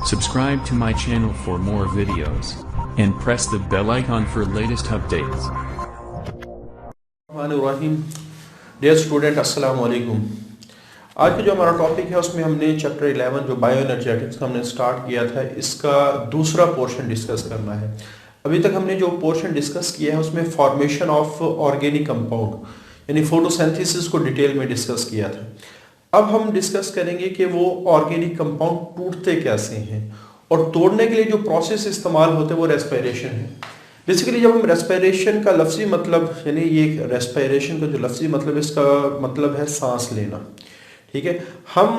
Subscribe to my channel for more videos and press the bell icon for latest updates. Dear student अस्सलाम वालेकुम। आज का जो हमारा टॉपिक है उसमें हमने चैप्टर 11 जो बायो एनर्जेटिक्स का हमने स्टार्ट किया था, इसका दूसरा पोर्शन डिस्कस करना है। अभी तक हमने जो पोर्शन डिस्कस किया है उसमें फॉर्मेशन ऑफ ऑर्गेनिक कंपाउंड यानी फोटोसिंथेसिस को डिटेल में डिस्कस किया था। अब हम डिस्कस करेंगे कि वो ऑर्गेनिक कंपाउंड टूटते कैसे हैं और तोड़ने के लिए जो प्रोसेस इस्तेमाल होते हैं वो रेस्पिरेशन है। बेसिकली जब हम रेस्पिरेशन का लफ्जी मतलब यानी ये रेस्पिरेशन का जो लफ्जी मतलब इसका मतलब है सांस लेना, ठीक है। हम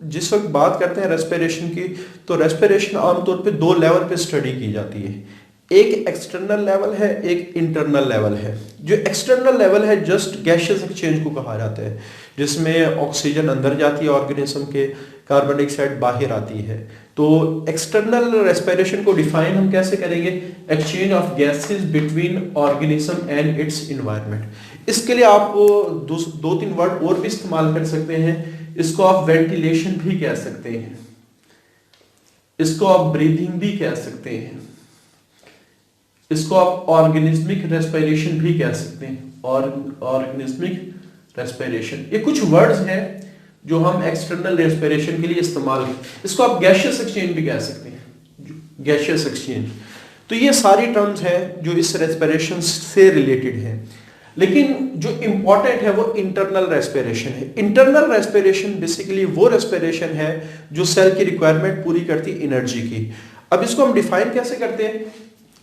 जिस वक्त बात करते हैं रेस्पिरेशन की तो रेस्पिरेशन आमतौर पे दो लेवल पे स्टडी की जाती है, एक एक्सटर्नल लेवल है, एक इंटरनल लेवल है। जो एक्सटर्नल लेवल है जस्ट गैशियस एक्सचेंज को कहा जाता है, जिसमें ऑक्सीजन अंदर जाती है ऑर्गेनिज्म के, कार्बन डाइऑक्साइड बाहर आती है। तो एक्सटर्नल रेस्पिरेशन को डिफाइन हम कैसे करेंगे? Exchange of gases between organism and it's environment. इसके लिए आप दो तीन वर्ड और भी इस्तेमाल कर सकते हैं। इसको आप वेंटिलेशन भी कह सकते हैं, इसको आप ब्रीथिंग भी कह सकते हैं, इसको आप ऑर्गेनिज्मिक रेस्पिरेशन भी कह सकते हैं। ऑर्गेनिज्मिक रेस्पिरेशन, ये कुछ वर्ड्स हैं जो हम एक्सटर्नल रेस्पिरेशन के लिए इस्तेमाल, इसको आप गैशियस एक्सचेंज भी कह सकते हैं, गैशियस एक्सचेंज। तो ये सारी टर्म्स हैं जो इस रेस्पिरेशन से रिलेटेड हैं। लेकिन जो इंपॉर्टेंट है वो इंटरनल रेस्पिरेशन है। इंटरनल रेस्पिरेशन बेसिकली वो रेस्पिरेशन है जो सेल की रिक्वायरमेंट पूरी करती है एनर्जी की। अब इसको हम डिफाइन कैसे करते हैं?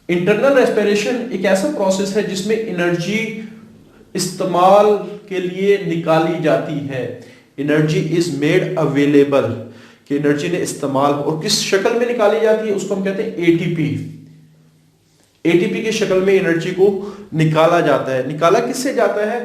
इंटरनल रेस्पिरेशन एक ऐसा प्रोसेस है जिसमें एनर्जी इस्तेमाल के लिए निकाली जाती है। एनर्जी इज मेड अवेलेबल, कि एनर्जी ने इस्तेमाल और किस शक्ल में निकाली जाती है उसको हम कहते हैं एटीपी। एटीपी की शक्ल में एनर्जी को निकाला जाता है। निकाला किससे जाता है?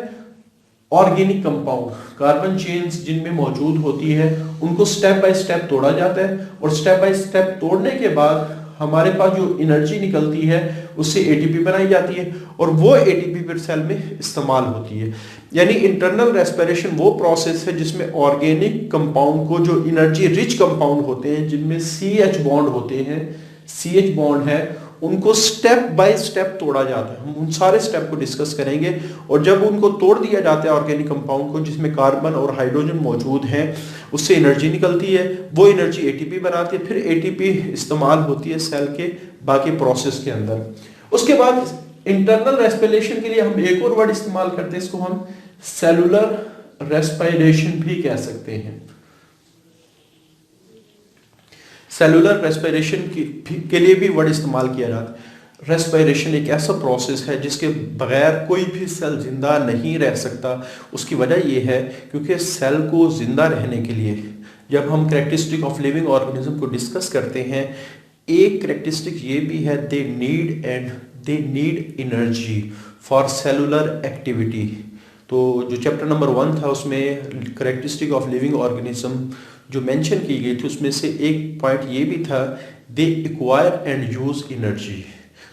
ऑर्गेनिक कंपाउंड, कार्बन चेन्स जिनमें मौजूद होती है उनको स्टेप बाय स्टेप तोड़ा जाता है और स्टेप बाय स्टेप तोड़ने के बाद हमारे पास जो एनर्जी निकलती है उससे एटीपी बनाई जाती है और वो एटीपी फिर सेल में इस्तेमाल होती है। यानी इंटरनल रेस्पिरेशन वो प्रोसेस है जिसमें ऑर्गेनिक कंपाउंड को, जो एनर्जी रिच कंपाउंड होते हैं जिनमें CH बॉन्ड होते हैं, CH बॉन्ड है, उनको स्टेप बाय स्टेप तोड़ा जाता है। हम उन सारे स्टेप को डिस्कस करेंगे और जब उनको तोड़ दिया जाता है ऑर्गेनिक कंपाउंड को जिसमें कार्बन और हाइड्रोजन मौजूद हैं, उससे एनर्जी निकलती है, वो एनर्जी एटीपी बनाती है, फिर एटीपी इस्तेमाल होती है सेल के बाकी प्रोसेस के अंदर। उसके बाद इंटरनल रेस्पिरेशन के लिए हम एक और वर्ड इस्तेमाल करते हैं, इसको हम सेलुलर रेस्पिरेशन भी कह सकते हैं। सेलुलर रेस्पिरेशन के लिए भी वर्ड इस्तेमाल किया जाता है। रेस्पिरेशन एक ऐसा प्रोसेस है जिसके बगैर कोई भी सेल जिंदा नहीं रह सकता। उसकी वजह यह है क्योंकि सेल को जिंदा रहने के लिए जब हम कैरेक्टरिस्टिक ऑफ लिविंग ऑर्गेनिज्म को डिस्कस करते हैं, एक कैरेक्टरिस्टिक ये भी है, they need energy for cellular activity. तो जो चैप्टर नंबर 1 था उसमें कैरेक्टरिस्टिक ऑफ लिविंग ऑर्गेनिज्म जो मेंशन की गई थी उसमें से एक पॉइंट ये भी था, दे एक्वायर एंड यूज एनर्जी।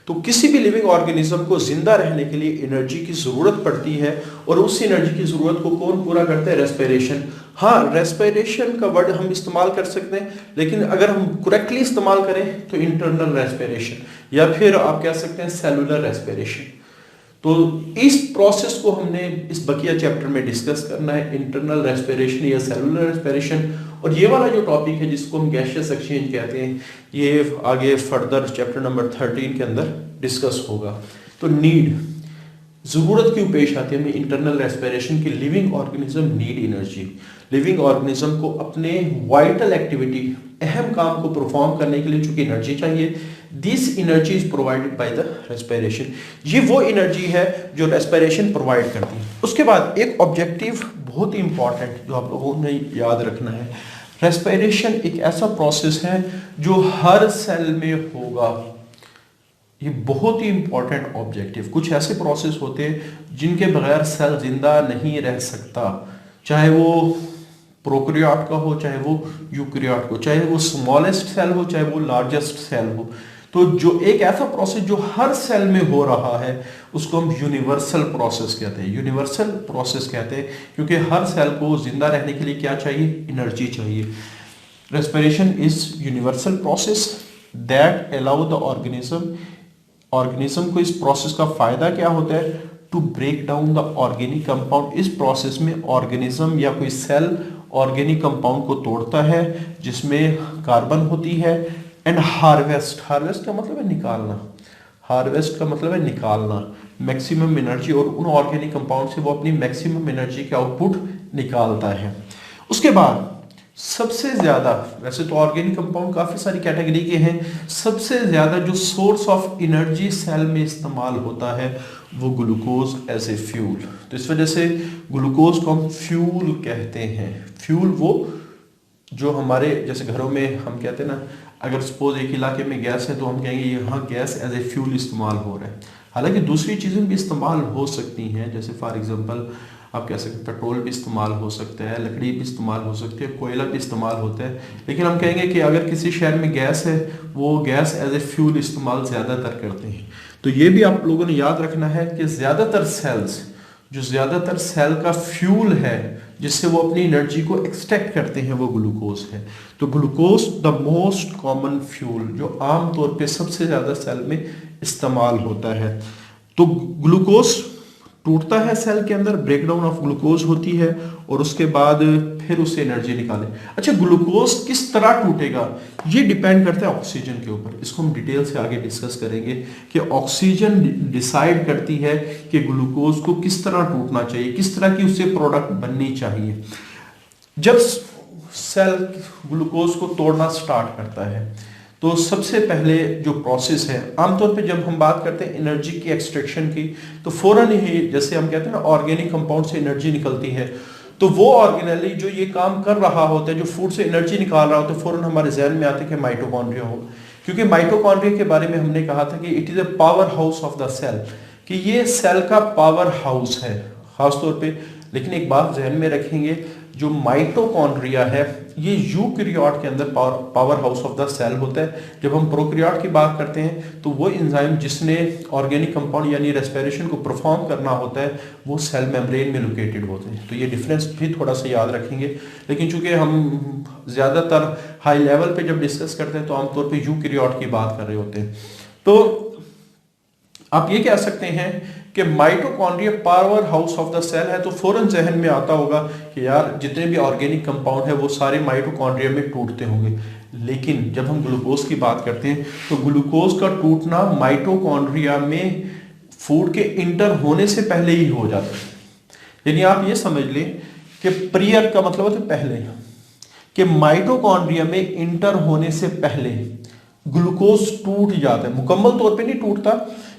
तो किसी भी लिविंग ऑर्गेनिज्म को जिंदा रहने के लिए एनर्जी की जरूरत पड़ती है और उस एनर्जी की जरूरत को कौन पूरा करता है? रेस्पिरेशन। हाँ, रेस्पिरेशन का वर्ड हम इस्तेमाल कर सकते हैं, लेकिन अगर हम करेक्टली इस्तेमाल करें तो इंटरनल रेस्पिरेशन या फिर आप कह सकते हैं सेलुलर रेस्पिरेशन। तो इस प्रोसेस को हमने इस बकिया चैप्टर में डिस्कस करना है, इंटरनल रेस्पिरेशन या सेलुलर रेस्पिरेशन। और ये वाला जो टॉपिक है जिसको हम गैशियस एक्सचेंज कहते हैं, ये आगे फर्दर चैप्टर नंबर 13 के अंदर डिस्कस होगा। तो नीड, जरूरत क्यों पेश आती है हमें इंटरनल रेस्पिरेशन की? Living organism need energy. Living organism को अपने वाइटल एक्टिविटी, अहम काम को परफॉर्म करने के लिए चूंकि एनर्जी चाहिए, this energy is provided by the respiration. ये वो एनर्जी है जो रेस्पिरेशन प्रोवाइड करती है। उसके बाद एक ऑब्जेक्टिव बहुत ही इंपॉर्टेंट जो आप लोगों ने याद रखना है, रेस्पिरेशन एक ऐसा प्रोसेस है जो हर सेल में होगा। ये बहुत ही इंपॉर्टेंट ऑब्जेक्टिव। कुछ ऐसे प्रोसेस होते हैं जिनके बगैर सेल जिंदा नहीं रह सकता, चाहे वो प्रोकैरियोट का हो, चाहे वो यूकैरियोट को, चाहे वो स्मॉलेस्ट सेल हो, चाहे वो लार्जेस्ट सेल हो। तो जो एक ऐसा प्रोसेस जो हर सेल में हो रहा है उसको हम यूनिवर्सल प्रोसेस कहते हैं। यूनिवर्सल प्रोसेस कहते हैं क्योंकि हर सेल को जिंदा रहने के लिए क्या चाहिए? एनर्जी चाहिए। Respiration is universal process that allow the organism को इस प्रोसेस का फायदा क्या होता है, to break down the organic compound. इस प्रोसेस में ऑर्गेनिज्म या कोई सेल ऑर्गेनिक कंपाउंड को तोड़ता है जिसमें कार्बन होती है, एंड हार्वेस्ट का मतलब है निकालना, हार्वेस्ट का मतलब है निकालना मैक्सिमम एनर्जी, और उन ऑर्गेनिक कंपाउंड से वो अपनी मैक्सिमम एनर्जी के आउटपुट निकालता है। उसके बाद सबसे ज्यादा, वैसे तो ऑर्गेनिक कंपाउंड काफी सारी कैटेगरी के हैं, सबसे ज्यादा जो सोर्स ऑफ एनर्जी सेल में इस्तेमाल होता है वो ग्लूकोज एज ए फ्यूल। तो इस वजह से ग्लूकोज को हम फ्यूल कहते हैं। फ्यूल वो जो हमारे जैसे घरों में हम कहते हैं ना, अगर सपोज एक इलाके में गैस है तो हम कहेंगे यहाँ गैस एज ए फ्यूल इस्तेमाल हो रहा है। हालांकि दूसरी चीज़ें भी इस्तेमाल हो सकती हैं, जैसे फॉर एग्जांपल आप कह सकते हैं पेट्रोल भी इस्तेमाल हो सकता है, लकड़ी भी इस्तेमाल हो सकती है, कोयला भी इस्तेमाल होता है, लेकिन हम कहेंगे कि अगर किसी शहर में गैस है वो गैस एज ए फ्यूल इस्तेमाल ज़्यादातर करते हैं। तो ये भी आप लोगों ने याद रखना है कि ज़्यादातर सेल्स, जो ज़्यादातर सेल का फ्यूल है जिससे वो अपनी एनर्जी को एक्सट्रैक्ट करते हैं, वो ग्लूकोज है। तो glucose the most common fuel जो आमतौर पे सबसे ज़्यादा सेल में इस्तेमाल होता है। तो ग्लूकोज टूटता है सेल के अंदर, ब्रेकडाउन ऑफ ग्लूकोज होती है और उसके बाद फिर उससे एनर्जी निकालें। अच्छा, ग्लूकोज किस तरह टूटेगा ये डिपेंड करता है ऑक्सीजन के ऊपर। इसको हम डिटेल से आगे डिस्कस करेंगे कि ऑक्सीजन डिसाइड करती है कि ग्लूकोज को किस तरह टूटना चाहिए, किस तरह की उससे प्रोडक्ट बननी चाहिए। जब सेल ग्लूकोज को तोड़ना स्टार्ट करता है तो सबसे पहले जो प्रोसेस है, आमतौर पे जब हम बात करते हैं एनर्जी की एक्सट्रैक्शन की, तो फौरन ही जैसे हम कहते हैं ना ऑर्गेनिक कंपाउंड से एनर्जी निकलती है, तो वो ऑर्गेनली जो ये काम कर रहा होता है, जो फूड से एनर्जी निकाल रहा होता है, फौरन हमारे जहन में आता है कि माइटोकॉन्ड्रिया हो। क्योंकि माइटोकॉन्ड्रिया के बारे में हमने कहा था कि it is a powerhouse of the cell, कि ये सेल का पावर हाउस है खासतौर पे। लेकिन एक बात जहन में रखेंगे, जो माइटोकॉन्ड्रिया है ये यूकैरियोट के अंदर powerhouse of the cell होता है। जब हम प्रोकैरियोट की बात करते हैं तो वो एंजाइम जिसने ऑर्गेनिक कंपाउंड यानी रेस्पिरेशन को परफॉर्म करना होता है वो सेल मेम्ब्रेन में लोकेटेड होते हैं। तो ये डिफरेंस भी थोड़ा सा याद रखेंगे। लेकिन चूंकि हम ज़्यादातर हाई लेवल पे जब डिस्कस करते हैं तो आमतौर पर यूकैरियोट की बात कर रहे होते हैं। तो आप ये कह सकते हैं कि mitochondria powerhouse of the cell है, तो फौरन जहन में आता होगा कि यार जितने भी ऑर्गेनिक कंपाउंड है वो सारे माइटोकॉन्ड्रिया में टूटते होंगे। लेकिन जब हम ग्लूकोज की बात करते हैं तो ग्लूकोज का टूटना माइटोकॉन्ड्रिया में फूड के इंटर होने से पहले ही हो जाता है। यानी आप ये समझ लें कि प्रियर का मतलब होता है पहले, कि माइटोकॉन्ड्रिया में इंटर होने से पहले ग्लूकोज टूट जाता है। मुकम्मल तौर पे नहीं टूटता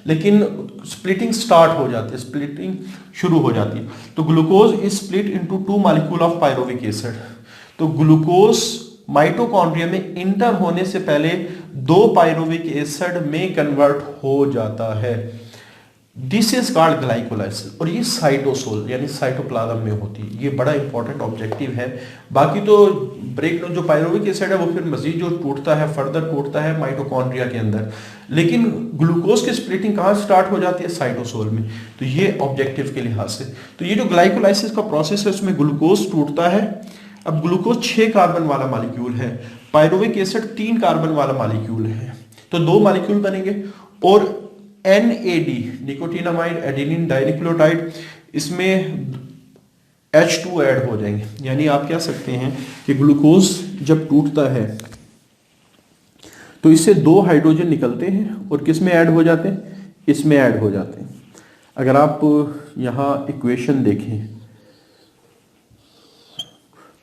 लेकिन स्प्लिटिंग स्टार्ट हो जाती है, स्प्लिटिंग शुरू हो जाती है। तो glucose is split into 2 molecule of pyruvic acid. तो ग्लूकोज माइटोकॉन्ड्रिया में इंटर होने से पहले 2 पायरुविक एसिड में कन्वर्ट हो जाता है। दिस इज कॉल्ड ग्लाइकोलाइसिस, और ये साइटोसोल यानी साइटोप्लाज्म में होती है। ये बड़ा इंपॉर्टेंट ऑब्जेक्टिव है। बाकी तो ब्रेकडाउन जो पायरुविक एसिड है वो फिर मजीद जो टूटता है, फर्दर टूटता है माइटोकॉन्ड्रिया के अंदर। लेकिन ग्लूकोज की स्प्लिटिंग कहाँ स्टार्ट हो जाती है? साइटोसोल में। तो ये ऑब्जेक्टिव के लिहाज से, तो ये जो ग्लाइकोलाइसिस का प्रोसेस है उसमें ग्लूकोज टूटता है। अब ग्लूकोज 6 कार्बन वाला मॉलिक्यूल है, पायरुविक एसिड 3 कार्बन वाला मॉलिक्यूल है, तो 2 मॉलिक्यूल बनेंगे। और NAD निकोटिनामाइड एडेनिन डाइन्यूक्लियोटाइड, इसमें H2 ऐड हो जाएंगे। यानी आप कह सकते हैं कि ग्लूकोज जब टूटता है तो इससे 2 हाइड्रोजन निकलते हैं और किस में ऐड हो जाते हैं? इसमें ऐड हो जाते हैं। अगर आप यहाँ इक्वेशन देखें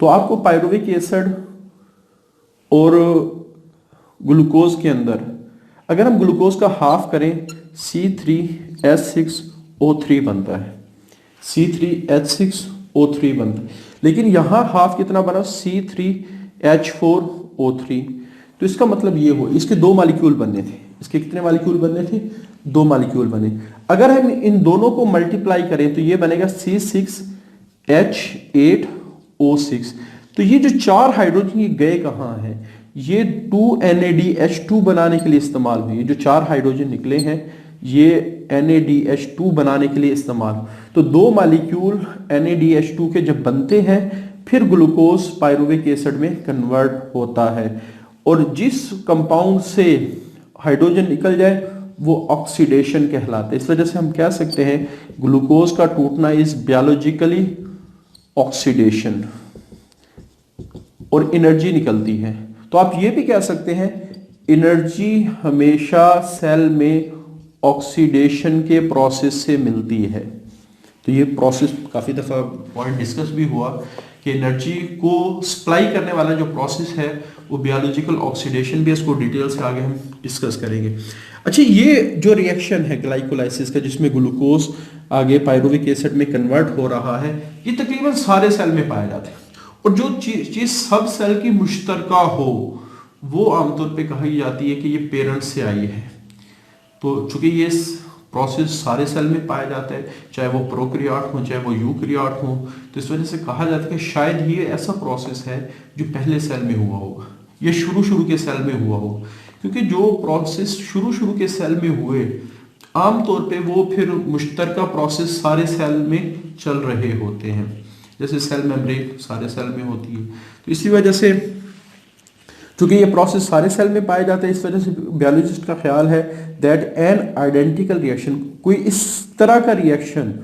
तो आपको पायरुविक एसिड और ग्लूकोज के अंदर अगर हम ग्लूकोज का हाफ करें C3H6O3 बनता है, C3H6O3 बनता है। लेकिन यहां हाफ कितना बना? C3H4O3। तो इसका मतलब ये हो, इसके 2 मॉलिक्यूल बनने थे। इसके कितने मॉलिक्यूल बनने थे? 2 मॉलिक्यूल बने। अगर हम इन दोनों को मल्टीप्लाई करें तो ये बनेगा C6H8O6। तो ये जो 4 हाइड्रोजन ये गए कहां हैं? ये 2NADH2 बनाने के लिए इस्तेमाल हुई। जो 4 हाइड्रोजन निकले हैं ये NADH2 बनाने के लिए इस्तेमाल। तो 2 मॉलिक्यूल NADH2 के जब बनते हैं फिर ग्लूकोज पायरुविक एसिड में कन्वर्ट होता है, और जिस कंपाउंड से हाइड्रोजन निकल जाए वो ऑक्सीडेशन कहलाता है। इस वजह से हम कह सकते हैं ग्लूकोज का टूटना इज बायोलॉजिकली ऑक्सीडेशन, और एनर्जी निकलती है। तो आप ये भी कह सकते हैं एनर्जी हमेशा सेल में ऑक्सीडेशन के प्रोसेस से मिलती है। तो ये प्रोसेस काफ़ी दफ़ा पॉइंट डिस्कस भी हुआ कि एनर्जी को सप्लाई करने वाला जो प्रोसेस है वो बायोलॉजिकल ऑक्सीडेशन भी है। इसको डिटेल से आगे हम डिस्कस करेंगे। अच्छा, ये जो रिएक्शन है ग्लाइकोलाइसिस का जिसमें ग्लूकोज आगे पायरुविक एसिड में कन्वर्ट हो रहा है, ये तकरीबन सारे सेल में पाया जाता है, और जो चीज़ सब सेल की मुश्तरका हो वो आमतौर पे कही जाती है कि ये पेरेंट्स से आई है। तो चूंकि ये प्रोसेस सारे सेल में पाया जाता है, चाहे वो प्रोकैरियोट हो चाहे वो यूकैरियोट हो, तो इस वजह से कहा जाता है कि शायद ये ऐसा प्रोसेस है जो पहले सेल में हुआ होगा, ये शुरू के सेल में हुआ होगा, क्योंकि जो प्रोसेस शुरू के सेल में हुए आमतौर पे वो फिर मुश्तरका प्रोसेस सारे सेल में चल रहे होते हैं। जैसे सेल मेम्ब्रेन सारे सेल में होती है, तो इसी वजह से चूंकि ये प्रोसेस सारे सेल में पाए जाते हैं, इस वजह से बायोलॉजिस्ट का ख्याल है दैट एन आइडेंटिकल रिएक्शन, कोई इस तरह का रिएक्शन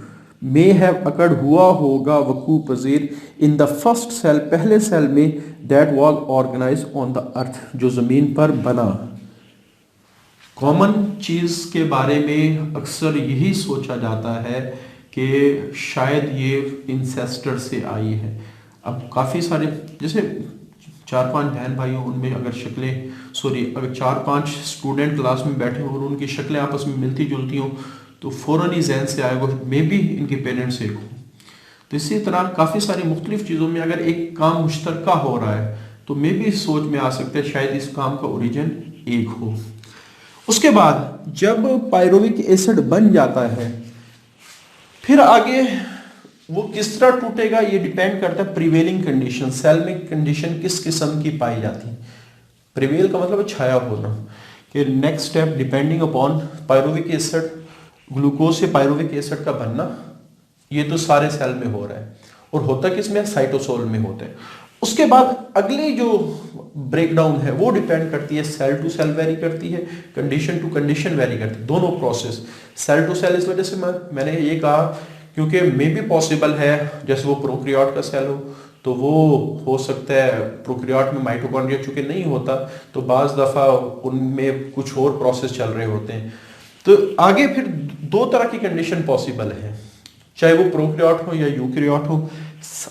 मे हैव अकर्ड हुआ होगा वकू पजीर इन द फर्स्ट सेल, पहले सेल में, that was organise on the earth, जो जमीन पर बना। कॉमन चीज के बारे में अक्सर यही सोचा जाता है कि शायद ये इंसेस्टर से आई है। अब काफ़ी सारे जैसे 4-5 बहन भाई हो, उनमें अगर अगर 4-5 स्टूडेंट क्लास में बैठे हो और उनकी शक्लें आपस में मिलती जुलती हो, तो फ़ौरन ही जहन से आएगा मे बी इनके पेरेंट्स एक हो। तो इसी तरह काफ़ी सारी मुख्तलिफ चीज़ों में अगर एक काम मुश्तरका हो रहा है तो मे बी सोच में आ सकता है शायद इस काम का ओरिजिन एक हो। उसके बाद जब पायरुविक एसिड बन जाता है, फिर आगे वो किस तरह टूटेगा ये डिपेंड करता है प्रिवेलिंग कंडीशन, सेल में कंडीशन किस किस्म की पाई जाती है। प्रिवेल का मतलब छाया होना, कि next step depending upon pyruvic acid, glucose से पायरुविक एसिड का बनना, ये तो सारे सेल में हो रहा है, और होता किसमें, साइटोसोल में होता है। उसके बाद अगली जो ब्रेकडाउन है वो डिपेंड करती है, सेल टू सेल वेरी करती है, कंडीशन टू कंडीशन वेरी करती है, दोनों प्रोसेस सेल टू सेल। इस वजह से मैंने ये कहा क्योंकि मे भी पॉसिबल है जैसे वो प्रोकैरियोट का सेल हो तो वो हो सकता है प्रोकैरियोट में माइटोकॉन्ड्रिया चूंकि नहीं होता तो बाज़ दफ़ा उनमें कुछ और प्रोसेस चल रहे होते हैं। तो आगे फिर 2 तरह की कंडीशन पॉसिबल है, चाहे वो प्रोकैरियोट हो या यूकैरियोट हो।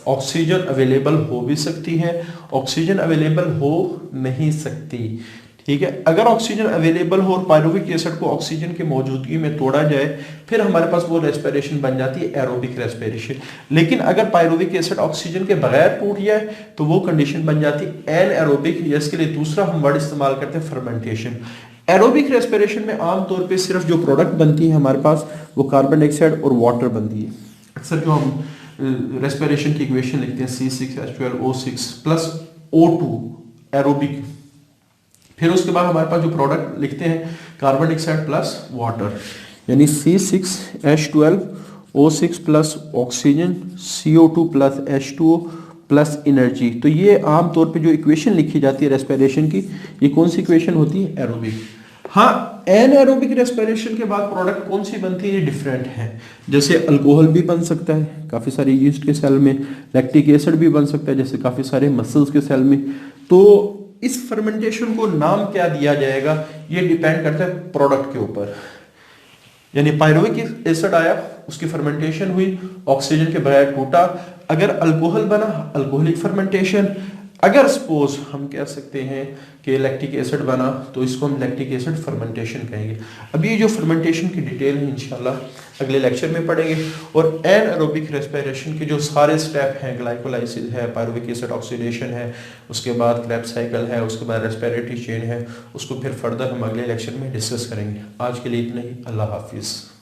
ऑक्सीजन अवेलेबल हो भी सकती है, ऑक्सीजन अवेलेबल हो नहीं सकती, ठीक है। अगर ऑक्सीजन अवेलेबल हो और पायरुविक एसिड को ऑक्सीजन की मौजूदगी में तोड़ा जाए फिर हमारे पास वो रेस्पिरेशन बन जाती है एरोबिक रेस्पिरेशन। लेकिन अगर पायरुविक एसिड ऑक्सीजन के बगैर टूट जाए तो वो कंडीशन बन जाती है एनएरोबिक, जिसके लिए दूसरा हम वर्ड इस्तेमाल करते हैं फर्मेंटेशन। एरोबिक रेस्पिरेशन में आमतौर पे सिर्फ जो प्रोडक्ट बनती है हमारे पास वो कार्बन डाइऑक्साइड और वाटर बनती है। अक्सर जो हम रेस्पिरेशन की इक्वेशन लिखते हैं C6H12O6 प्लस O2 एरोबिक, फिर उसके बाद हमारे पास जो प्रोडक्ट लिखते हैं कार्बन डाइऑक्साइड प्लस वाटर, यानी C6H12O6 plus oxygen CO2 plus H2O plus energy. तो ये आमतौर पे जो इक्वेशन लिखी जाती है रेस्पिरेशन की, ये कौन सी इक्वेशन होती है, एरोबिक। हाँ, एनएरोबिक रेस्पिरेशन के बाद प्रोडक्ट कौन सी बनती है, डिफरेंट है। जैसे अल्कोहल भी बन सकता है काफ़ी सारे यीस्ट के सेल में, लैक्टिक एसिड भी बन सकता है जैसे काफ़ी सारे मसल्स के सेल में। तो इस फर्मेंटेशन को नाम क्या दिया जाएगा ये डिपेंड करता है प्रोडक्ट के ऊपर। यानी पायरुविक एसिड आया, उसकी फर्मेंटेशन हुई, ऑक्सीजन के बगैर टूटा। अगर अल्कोहल बना, अल्कोहलिक फर्मेंटेशन। अगर सपोज हम कह सकते हैं कि लैक्टिक एसिड बना तो इसको हम लैक्टिक एसिड फर्मेंटेशन कहेंगे। अब ये जो फर्मेंटेशन की डिटेल है इंशाल्लाह अगले लेक्चर में पढ़ेंगे। और एनएरोबिक रेस्पिरेशन के जो सारे स्टेप हैं, ग्लाइकोलाइसिस है, पायरुविक एसिड ऑक्सीडेशन है, उसके बाद क्रेब्स साइकिल है, उसके बाद रेस्पिरेटरी चेन है, उसको फिर फर्दर हम अगले लेक्चर में डिस्कस करेंगे। आज के लिए इतना ही, अल्लाह हाफिज़।